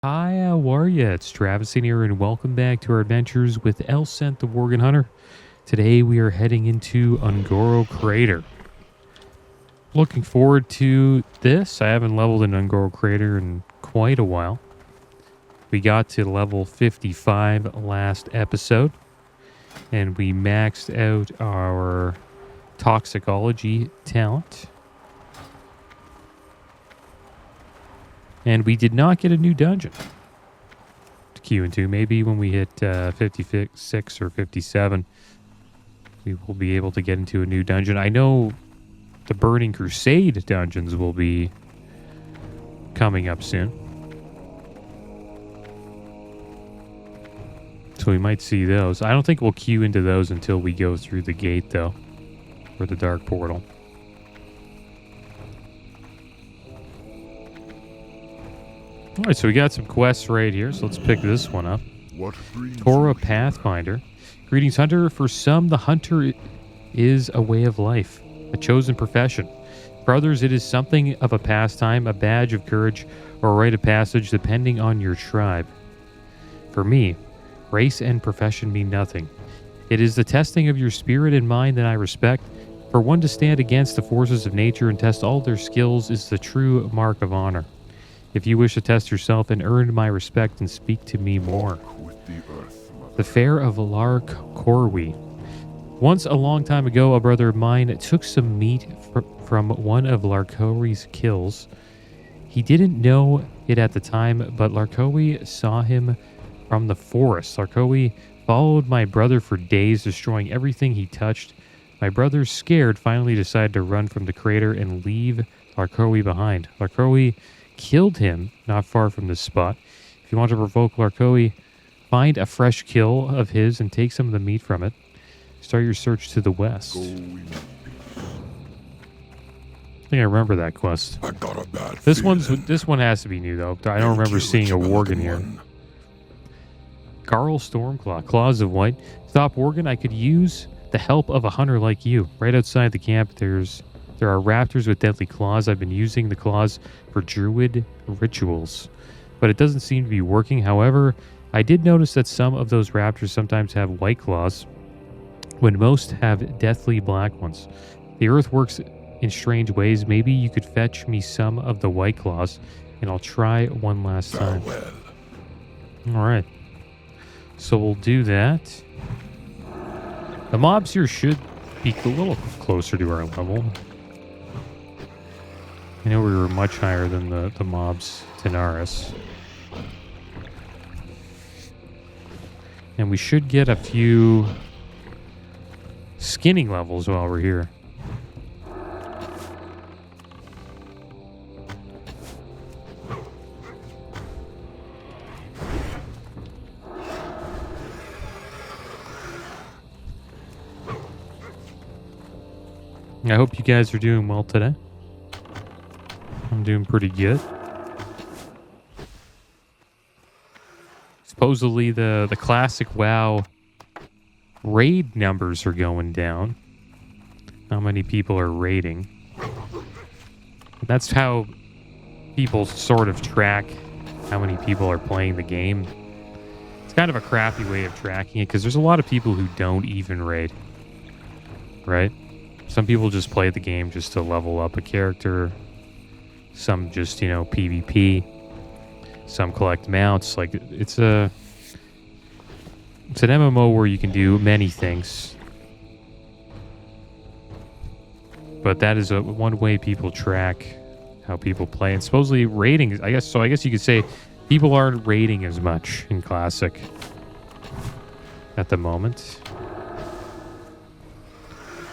Hi, how are ya? It's Traviseen here, and welcome back to our adventures with Elsent the Worgen Hunter. Today we are heading into Ungoro Crater. Looking forward to this. I haven't leveled an Ungoro Crater in quite a while. We got to level 55 last episode, and we maxed out our toxicology talent. And we did not get a new dungeon to queue into. Maybe when we hit 56 or 57, we will be able to get into a new dungeon. I know the Burning Crusade dungeons will be coming up soon. So we might see those. I don't think we'll queue into those until we go through the gate, though, or the Dark Portal. All right, so we got some quests right here, so let's pick this one up. Torah Pathfinder. Greetings, Hunter. For some, the hunter is a way of life, a chosen profession. For others, it is something of a pastime, a badge of courage, or a rite of passage, depending on your tribe. For me, race and profession mean nothing. It is the testing of your spirit and mind that I respect. For one to stand against the forces of nature and test all their skills is the true mark of honor. If you wish to test yourself and earn my respect and speak to me more. The Fair of Lar'korwi. Once a long time ago, a brother of mine took some meat from one of Lar'korwi's kills. He didn't know it at the time, but Lar'korwi saw him from the forest. Lar'korwi followed my brother for days, destroying everything he touched. My brother, scared, finally decided to run from the crater and leave Lar'korwi behind. Lar'korwi killed him not far from this spot. If you want to provoke Lar'korwi, find a fresh kill of his and take some of the meat from it. Start your search to the west. I think I remember that quest. I got a bad this one has to be new though. I don't remember seeing a Worgen here. Garl Stormclaw, Claws of White. Stop, Worgen. I could use the help of a hunter like you. Right outside the camp, there are raptors with deadly claws. I've been using the claws for druid rituals, but it doesn't seem to be working. However, I did notice that some of those raptors sometimes have white claws, when most have deathly black ones. The earth works in strange ways. Maybe you could fetch me some of the white claws, and I'll try one last time. All right. So we'll do that. The mobs here should be a little closer to our level. I know we were much higher than the mobs Tanaris. And we should get a few skinning levels while we're here. I hope you guys are doing well today. I'm doing pretty good. Supposedly the classic WoW raid numbers are going down. How many people are raiding? That's how people sort of track how many people are playing the game. It's kind of a crappy way of tracking it because there's a lot of people who don't even raid. Right? Some people just play the game just to level up a character. Some just, PvP. Some collect mounts. Like, it's an MMO where you can do many things. But that is one way people track how people play. And supposedly raiding, I guess you could say people aren't raiding as much in Classic at the moment.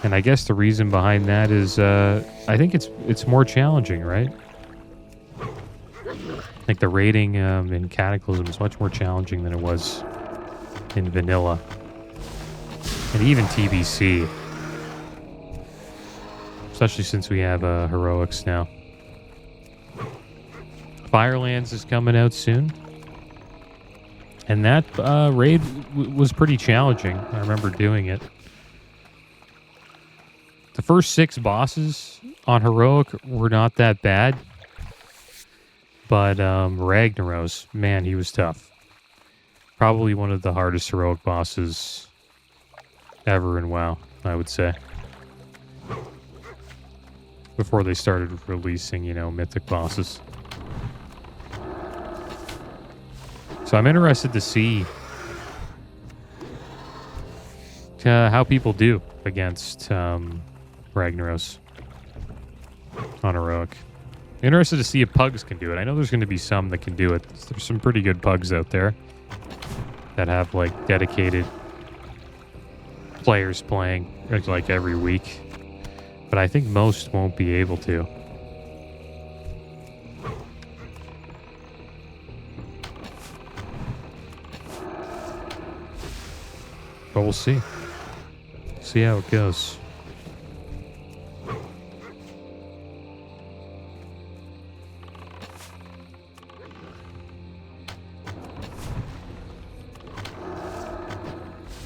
And I guess the reason behind that is I think it's more challenging, right? Like the raiding in Cataclysm is much more challenging than it was in Vanilla. And even TBC. Especially since we have Heroics now. Firelands is coming out soon. And that raid was pretty challenging. I remember doing it. The first 6 bosses on Heroic were not that bad. But Ragnaros, man, he was tough. Probably one of the hardest heroic bosses ever in WoW, I would say. Before they started releasing, you know, mythic bosses. So I'm interested to see how people do against Ragnaros on heroic. Interested to see if pugs can do it. I know there's going to be some that can do it. There's some pretty good pugs out there that have like dedicated players playing like every week. But I think most won't be able to. But we'll see. See how it goes.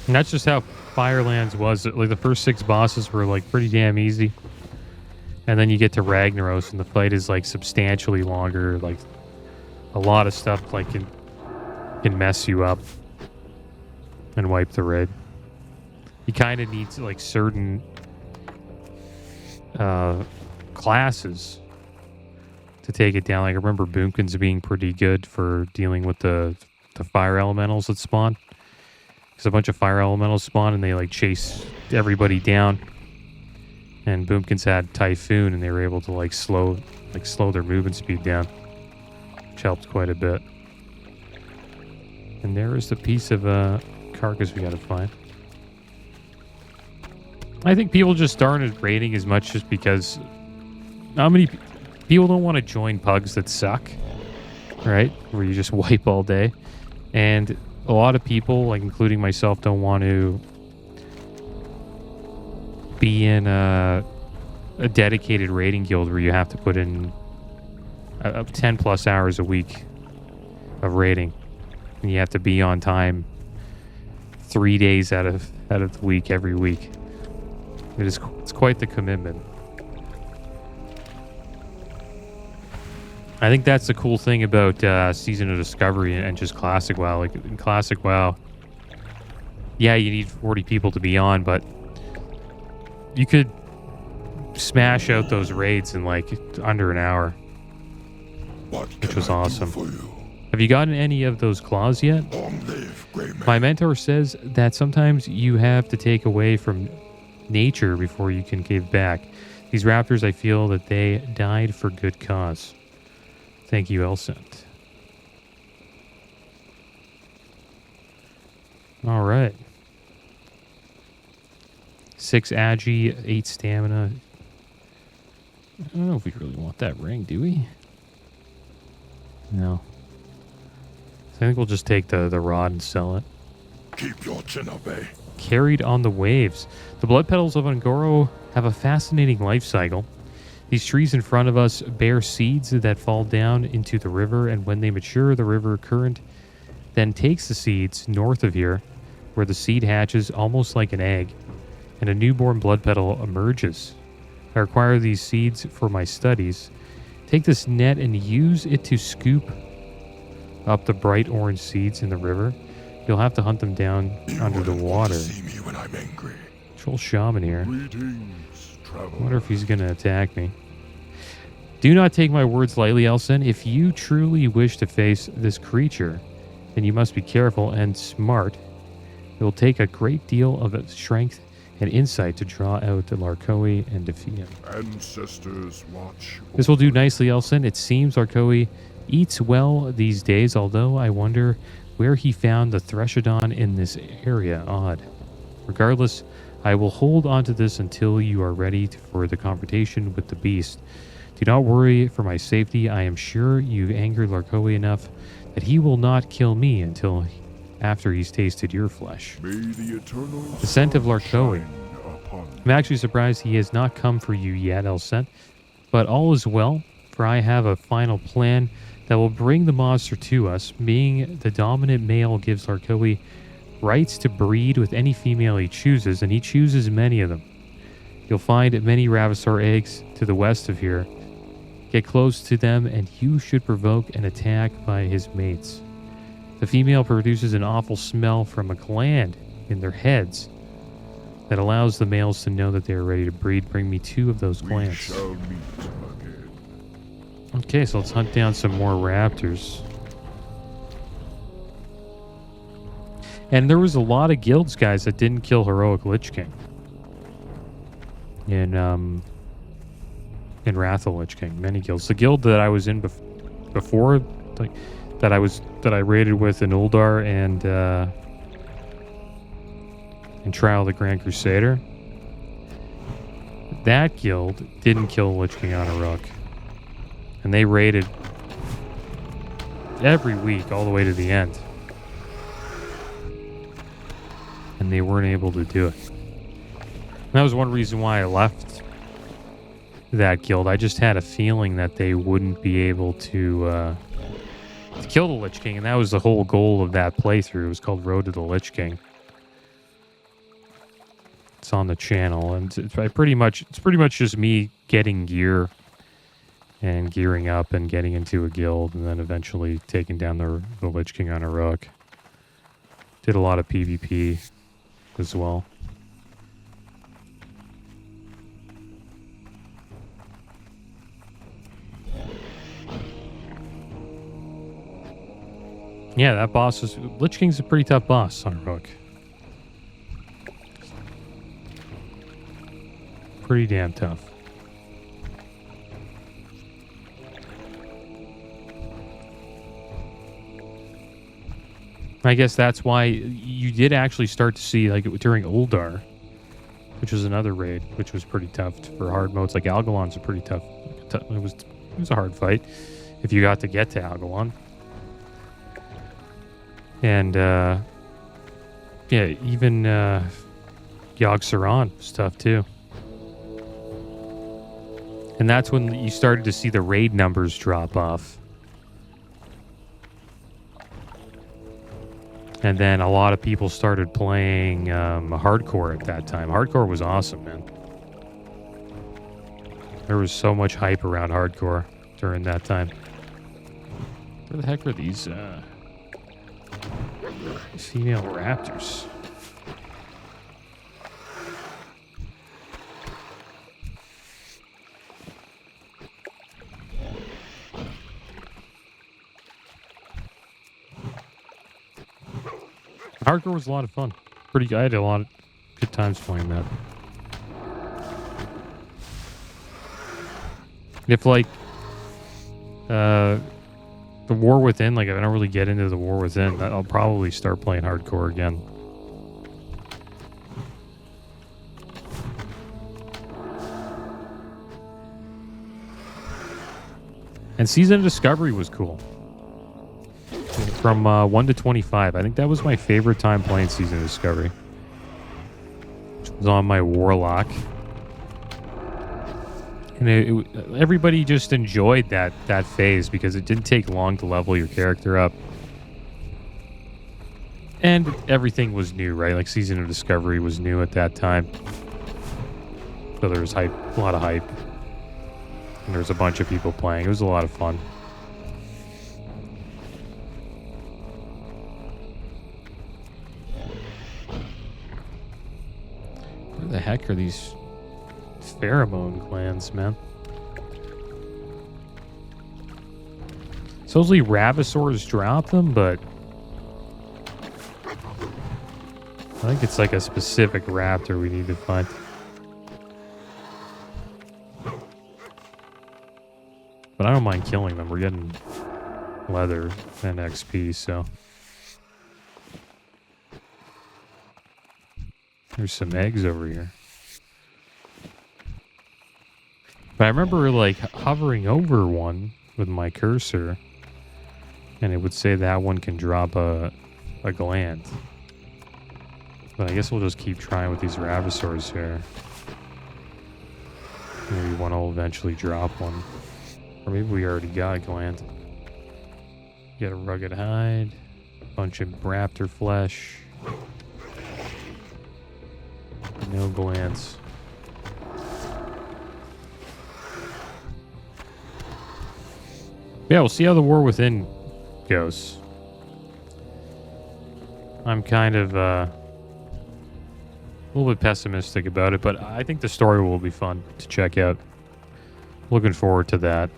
And that's just how Firelands was. Like the first 6 bosses were like pretty damn easy. And then you get to Ragnaros and the fight is like substantially longer. Like a lot of stuff like can mess you up and wipe the raid. You kind of need like certain classes to take it down. Like I remember Boomkins being pretty good for dealing with the fire elementals that spawn. Because a bunch of fire elementals spawn and they like chase everybody down. And Boomkins had Typhoon and they were able to like slow their movement speed down. Which helped quite a bit. And there is the piece of carcass we gotta find. I think people just aren't raiding as much just because how many people don't want to join pugs that suck, right? Where you just wipe all day. And a lot of people, like including myself, don't want to be in a dedicated raiding guild where you have to put in 10 plus hours a week of raiding. And you have to be on time 3 days out of the week every week. It's quite the commitment. I think that's the cool thing about Season of Discovery and just Classic WoW. Like in Classic WoW, yeah, you need 40 people to be on, but you could smash out those raids in like under an hour, which was awesome. Have you gotten any of those claws yet? My mentor says that sometimes you have to take away from nature before you can give back. These raptors, I feel that they died for good cause. Thank you, Elsent. All right. 6 agi, 8 stamina. I don't know if we really want that ring, do we? No. So I think we'll just take the rod and sell it. Keep your chin up, eh? Carried on the waves. The blood petals of Ungoro have a fascinating life cycle. These trees in front of us bear seeds that fall down into the river, and when they mature, the river current then takes the seeds north of here, where the seed hatches almost like an egg, and a newborn blood petal emerges. I require these seeds for my studies. Take this net and use it to scoop up the bright orange seeds in the river. You'll have to hunt them down under the water. See me when I'm angry. Troll shaman here. Greetings, I wonder if he's going to attack me. Do not take my words lightly, Elson. If you truly wish to face this creature, then you must be careful and smart. It will take a great deal of strength and insight to draw out the Lar'korwi and defeat him. Ancestors watch. This will do nicely, Elson. It seems Lar'korwi eats well these days, although I wonder where he found the Threshodon in this area. Odd. Regardless, I will hold on to this until you are ready for the confrontation with the beast. Do not worry for my safety. I am sure you've angered Lar'korwi enough that he will not kill me until after he's tasted your flesh. May the eternal The scent of Lar'korwi. shine upon I'm actually surprised he has not come for you yet, Elsent. But all is well, for I have a final plan that will bring the monster to us. Being the dominant male gives Lar'korwi rights to breed with any female he chooses, and he chooses many of them. You'll find many Ravasaur eggs to the west of here. Get close to them and you should provoke an attack by his mates. The female produces an awful smell from a gland in their heads that allows the males to know that they are ready to breed. Bring me 2 of those We glands. shall meet again. Okay, so let's hunt down some more raptors. And there was a lot of guilds, guys, that didn't kill Heroic Lich King. In Wrath of Lich King, many guilds. The guild that I was in before, like that I raided with in Uldar and Trial of the Grand Crusader. That guild didn't kill Lich King on a rook. And they raided every week all the way to the end. And they weren't able to do it. And that was one reason why I left that guild. I just had a feeling that they wouldn't be able to kill the Lich King, and that was the whole goal of that playthrough. It was called Road to the Lich King. It's on the channel, and it's pretty much just me getting gear and gearing up and getting into a guild, and then eventually taking down the Lich King on a rook. Did a lot of PvP as well. Yeah, that boss is... Lich King's a pretty tough boss on a rook. Pretty damn tough. I guess that's why you did actually start to see, like, during Uldar, which was another raid, which was pretty tough for hard modes. Like, Algalon's a pretty tough... It was a hard fight if you got to get to Algalon. And, yeah, even Yogg-Saron was tough, too. And that's when you started to see the raid numbers drop off. And then a lot of people started playing hardcore at that time. Hardcore was awesome, man. There was so much hype around hardcore during that time. Where the heck are these female raptors? Hardcore was a lot of fun. Pretty good. I had a lot of good times playing that. If, like, the War Within, like, if I don't really get into the War Within, I'll probably start playing hardcore again. And Season of Discovery was cool. From 1 to 25. I think that was my favorite time playing Season of Discovery. Which was on my Warlock. And everybody just enjoyed that phase because it didn't take long to level your character up. And everything was new, right? Like Season of Discovery was new at that time. So there was hype, a lot of hype. And there was a bunch of people playing. It was a lot of fun. Where the heck are these pheromone glands, man? Supposedly Ravisaurs drop them, but I think it's like a specific raptor we need to find. But I don't mind killing them. We're getting leather and XP, so. There's some eggs over here. But I remember, like, hovering over one with my cursor, and it would say that one can drop a gland. But I guess we'll just keep trying with these Ravisaurs here. Maybe one will eventually drop one. Or maybe we already got a gland. Get a rugged hide. Bunch of raptor flesh. No glands. Yeah, we'll see how the War Within goes. I'm kind of a little bit pessimistic about it, but I think the story will be fun to check out. Looking forward to that.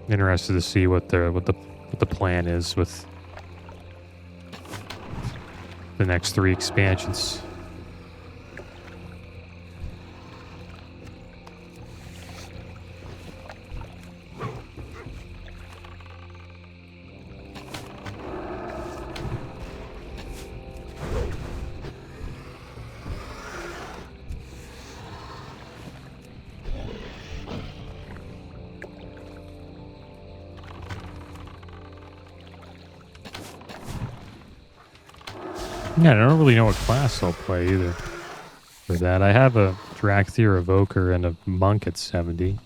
Interested to see what the plan is with the next 3 expansions. Yeah, I don't really know what class I'll play either for that. I have a Drakthir Evoker and a Monk at 70.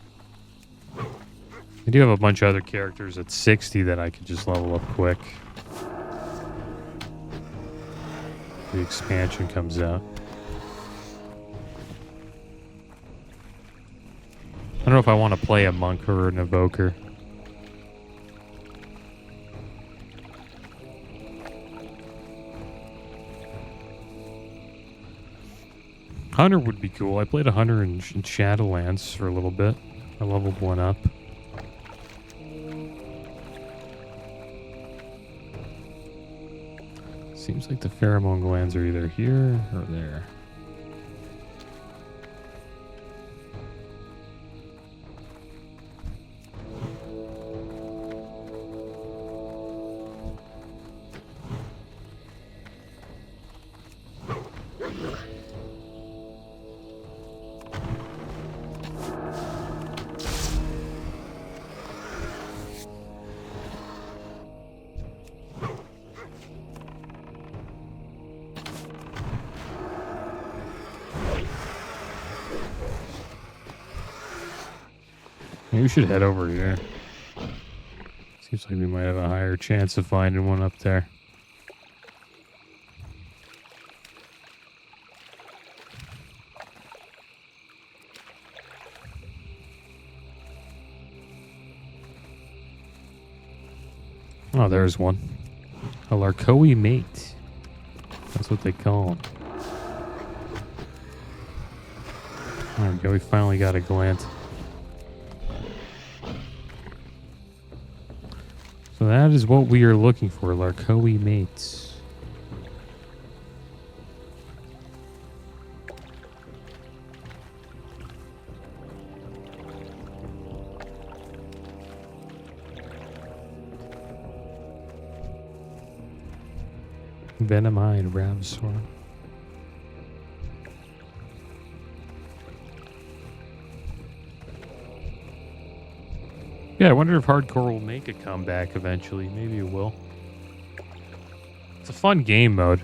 I do have a bunch of other characters at 60 that I could just level up quick. The expansion comes out. I don't know if I want to play a Monk or an Evoker. Hunter would be cool. I played a Hunter in Shadowlands for a little bit. I leveled one up. Seems like the pheromone glands are either here or there. Maybe we should head over here. Seems like we might have a higher chance of finding one up there. Oh, there's one. A Lar'korwi mate. That's what they call them. There we go. We finally got a gland. So that is what we are looking for, Lar'korwi mates. Venomine Ravsaur. Yeah, I wonder if Hardcore will make a comeback eventually. Maybe it will. It's a fun game mode.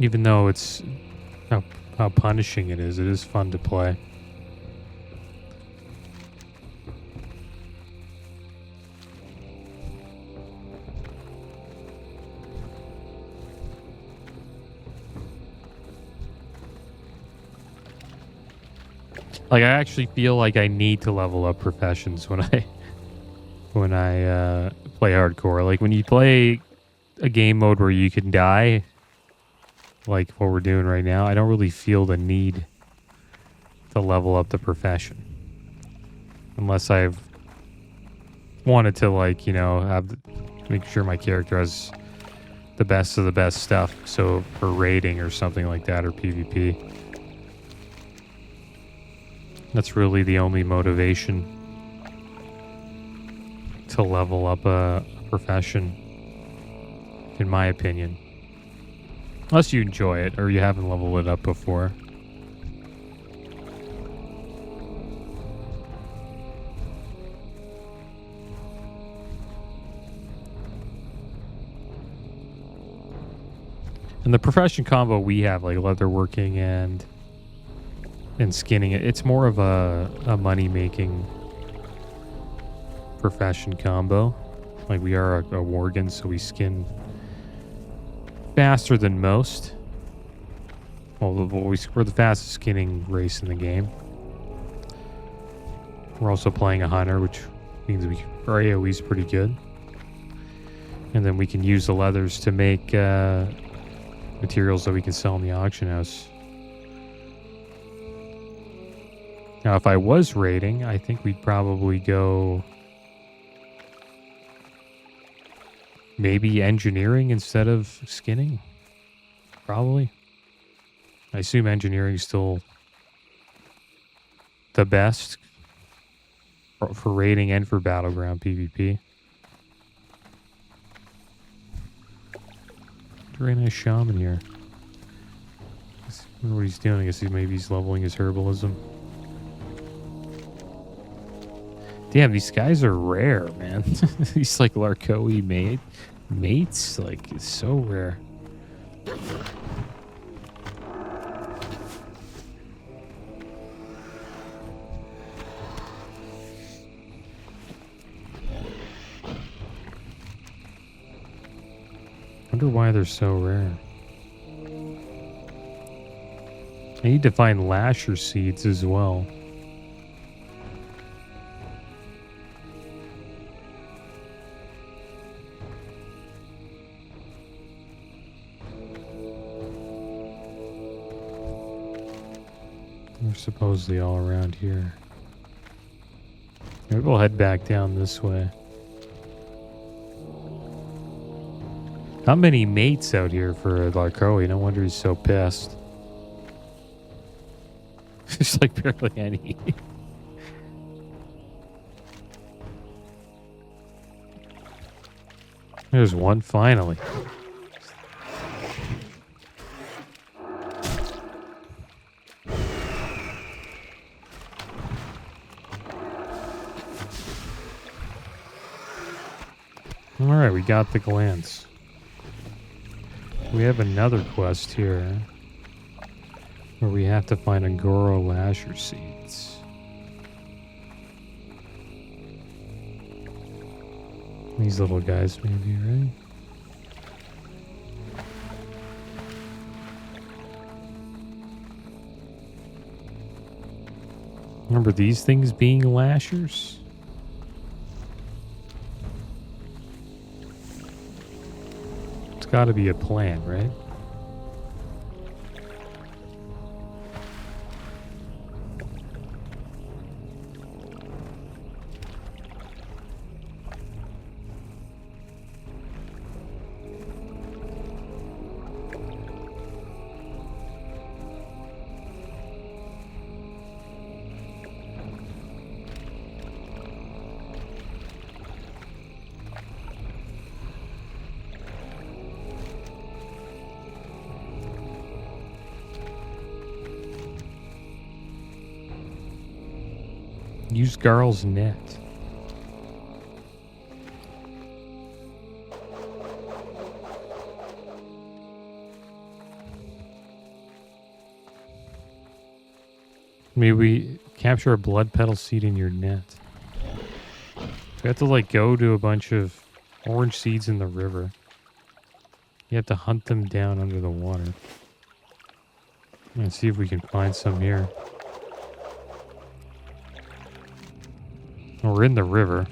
Even though it's how punishing it is fun to play. Like, I actually feel like I need to level up professions when I play hardcore. Like, when you play a game mode where you can die, like what we're doing right now, I don't really feel the need to level up the profession. Unless I've wanted to, like, you know, make sure my character has the best of the best stuff. So, for raiding or something like that, or PvP. That's really the only motivation to level up a profession, in my opinion. Unless you enjoy it or you haven't leveled it up before. And the profession combo we have, like leatherworking and skinning it, it's more of a money-making profession combo. Like, we are a Worgen, so we skin faster than most. Well, we're the fastest skinning race in the game. We're also playing a hunter, which means our AoE is pretty good. And then we can use the leathers to make materials that we can sell in the auction house. Now, if I was raiding, I think we'd probably go maybe engineering instead of skinning. Probably. I assume engineering is still the best for raiding and for battleground PvP. Very nice shaman here. I wonder what he's doing. I guess maybe he's leveling his herbalism. Damn, these guys are rare, man. These like Lar'korwi mates, like it's so rare. Wonder why they're so rare. I need to find lasher seeds as well. They're supposedly all around here. Maybe we'll head back down this way. Not many mates out here for Lar'korwi. No wonder he's so pissed. There's like barely any. There's one finally. Alright, we got the glands. We have another quest here where we have to find Angora lasher seeds. These little guys maybe, right? Remember these things being lashers? It's got to be a plan, right? Use Garl's net. Maybe we capture a blood petal seed in your net. We have to like go to a bunch of orange seeds in the river. You have to hunt them down under the water. And see if we can find some here. We're in the river.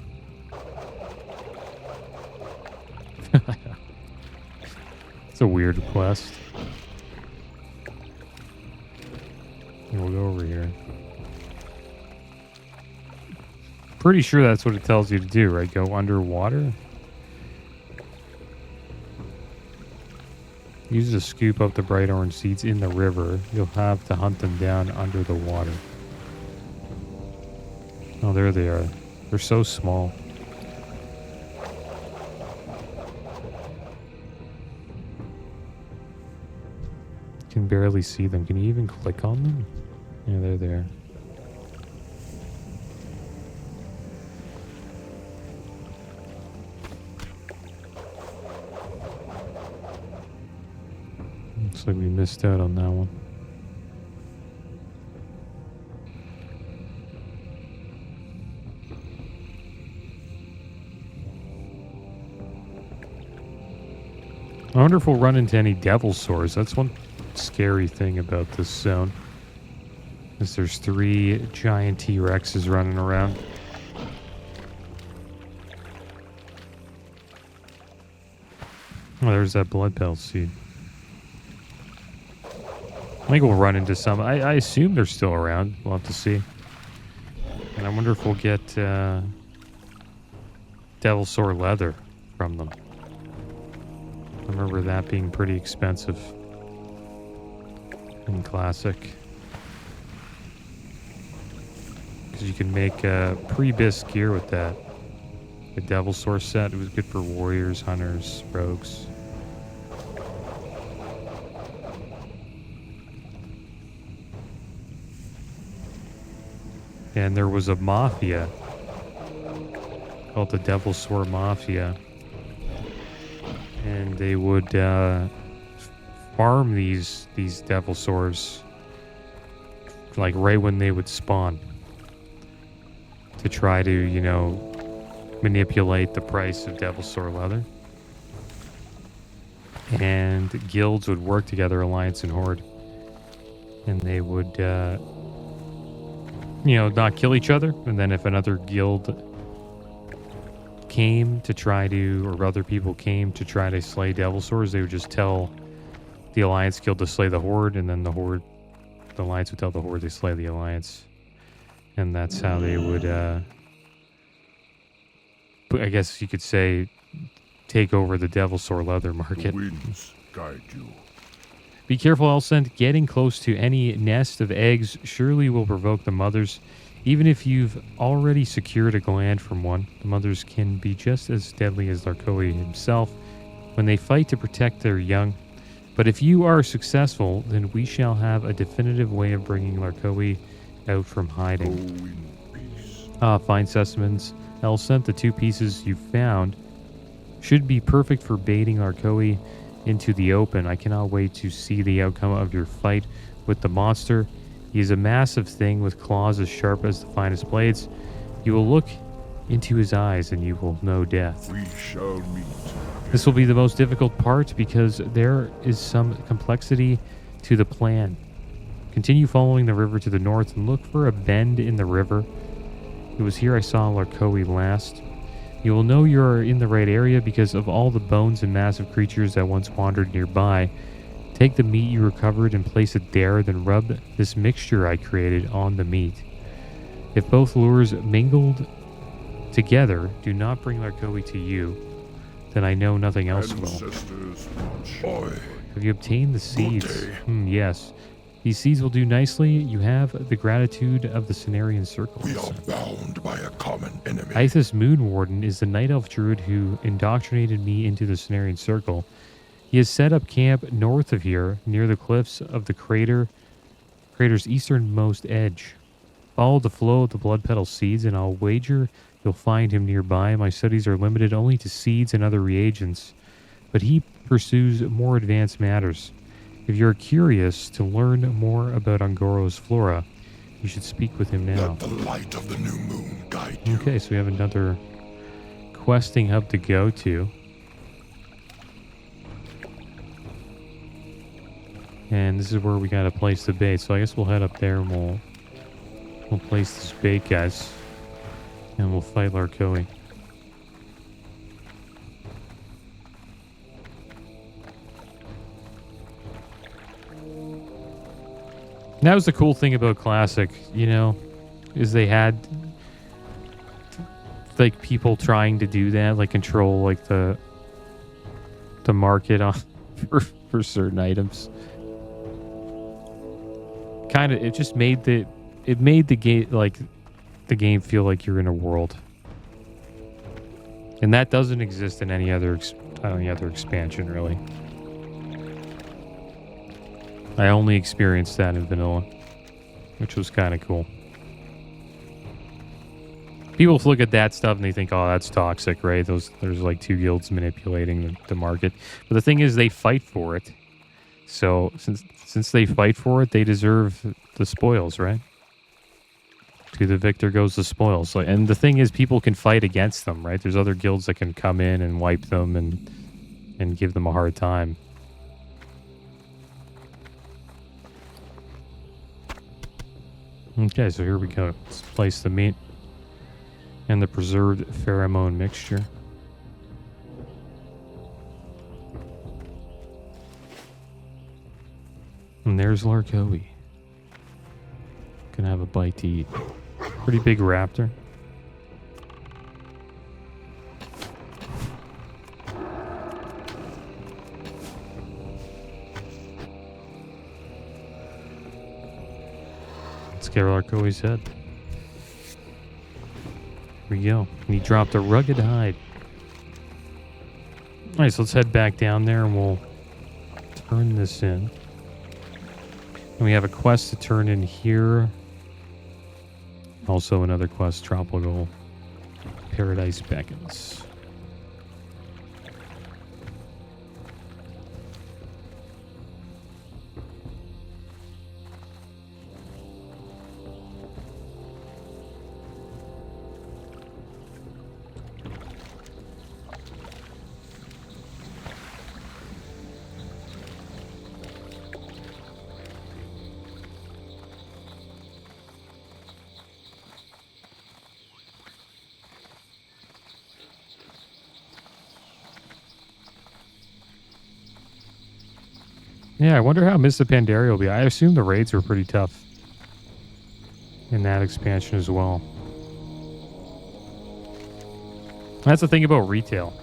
It's a weird quest. And we'll go over here. Pretty sure that's what it tells you to do, right? Go underwater. Use to scoop up the bright orange seeds in the river. You'll have to hunt them down under the water. Oh, there they are. They're so small. You can barely see them. Can you even click on them? Yeah, they're there. Looks like we missed out on that one. I wonder if we'll run into any devil sores. That's one scary thing about this zone is there's 3 giant T-Rexes running around. Oh, there's that blood petal seed. I think we'll run into some. I assume they're still around. We'll have to see. And I wonder if we'll get Devil Sword leather from them. I remember that being pretty expensive in Classic. Because you can make pre-bisque gear with that. The Devil Sword set, it was good for warriors, hunters, rogues. And there was a mafia called the Devil Sword Mafia. And they would farm these Devil Swords like right when they would spawn to try to, you know, manipulate the price of Devil Sword leather. And guilds would work together, Alliance and Horde. And they would, you know, not kill each other. And then if another guild came to try to, or other people came to try to slay Devil Swords, they would just tell the Alliance guild to slay the Horde, and then the Alliance would tell the Horde to slay the Alliance. And that's how they would, I guess you could say, take over the Devil Sword leather market. The winds guide you. Be careful, Elsent. Getting close to any nest of eggs surely will provoke the mothers. Even if you've already secured a gland from one, the mothers can be just as deadly as Lar'korwi himself when they fight to protect their young. But if you are successful, then we shall have a definitive way of bringing Lar'korwi out from hiding. Fine specimens. Elsent, the 2 pieces you found should be perfect for baiting Lar'korwi into the open. I cannot wait to see the outcome of your fight with the monster. He is a massive thing with claws as sharp as the finest blades. You will look into his eyes and you will know death. We shall meet. This will be the most difficult part because there is some complexity to the plan. Continue following the river to the north and look for a bend in the river. It was here I saw Lar'korwi last. You will know you are in the right area because of all the bones and massive creatures that once wandered nearby. Take the meat you recovered and place it there, then rub this mixture I created on the meat. If both lures mingled together do not bring Lar'korwi to you, then I know nothing else will. Have you obtained the seeds? Yes. These seeds will do nicely. You have the gratitude of the Cenarian Circle. We are bound by a common enemy. Ithis Moonwarden is the night elf druid who indoctrinated me into the Cenarian Circle. He has set up camp north of here, near the cliffs of the crater's easternmost edge. Follow the flow of the blood petal seeds, and I'll wager you'll find him nearby. My studies are limited only to seeds and other reagents, but he pursues more advanced matters. If you're curious to learn more about Ungoro's flora, you should speak with him now. Let the light of the new moon guide you. Okay, so we have another questing hub to go to. And this is where we gotta place the bait. So I guess we'll head up there and we'll place this bait, guys. And we'll fight Lar'korwi. That was the cool thing about Classic, you know, is they had like people trying to do that, like control like the market on for certain items. Kind of, it just made the game, like the game feel like you're in a world, and that doesn't exist in any other expansion really. I only experienced that in vanilla, which was kind of cool. People look at that stuff and they think, oh, that's toxic, right? There's like 2 guilds manipulating the market. But the thing is, they fight for it. So since they fight for it, they deserve the spoils, right? To the victor goes the spoils. And the thing is, people can fight against them, right? There's other guilds that can come in and wipe them and give them a hard time. Okay, so here we go. Let's place the meat and the preserved pheromone mixture. And there's Lar'korwi. Gonna have a bite to eat. Pretty big raptor. Let's get Lar'korwi's head. Here we go. And he dropped a rugged hide. Alright, so let's head back down there and we'll turn this in. And we have a quest to turn in here. Also another quest, Tropical Paradise Beckons. Yeah, I wonder how Mists of Pandaria will be. I assume the raids were pretty tough in that expansion as well. That's the thing about retail.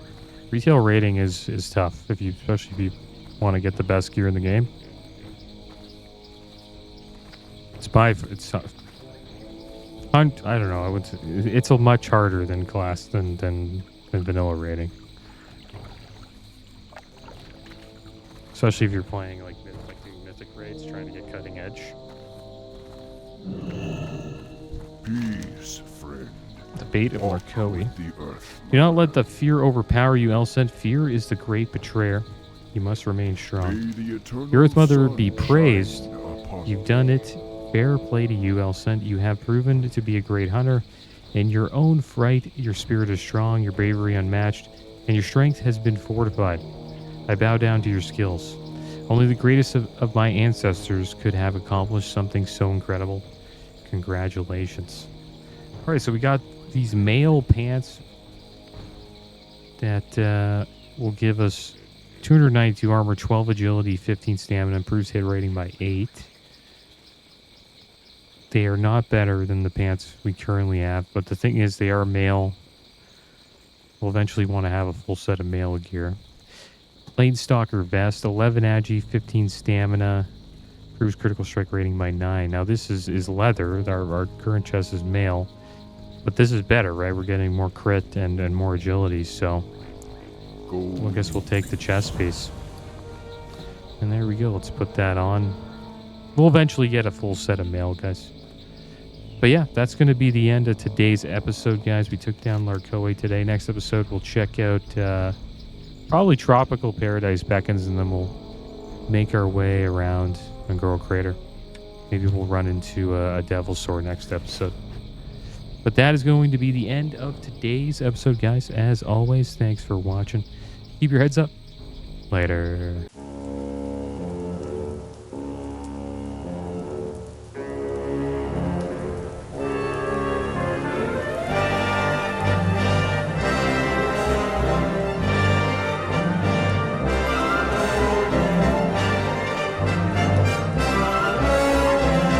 Retail raiding is tough, especially if you want to get the best gear in the game. It's tough. I don't know. It's a much harder than than vanilla raiding. Especially if you're playing like doing mythic raids, trying to get cutting edge. Peace, friend. The bait of Lar'korwi. The earth. Do not let the fear overpower you, Elsent. Fear is the great betrayer. You must remain strong. Your Earth Mother be praised. You've done it. Fair play to you, Elsent. You have proven to be a great hunter. In your own fright, your spirit is strong, your bravery unmatched, and your strength has been fortified. I bow down to your skills. Only the greatest of my ancestors could have accomplished something so incredible. Congratulations. All right, so we got these mail pants that will give us 292 armor, 12 agility, 15 stamina, improves hit rating by 8. They are not better than the pants we currently have, but the thing is they are mail. We'll eventually want to have a full set of mail gear. Planestalker vest, 11 agi, 15 stamina, improves critical strike rating by 9. Now this is leather. Our current chest is mail, but this is better, right? We're getting more crit and more agility, so I guess we'll take the chest piece. And there we go. Let's put that on. We'll eventually get a full set of mail, guys. But yeah, that's going to be the end of today's episode, guys. We took down Lar'korwi today. Next episode, we'll check out probably Tropical Paradise Beckons, and then we'll make our way around Angora Crater. Maybe we'll run into a Devil's Sword next episode. But that is going to be the end of today's episode, guys. As always, thanks for watching. Keep your heads up. Later.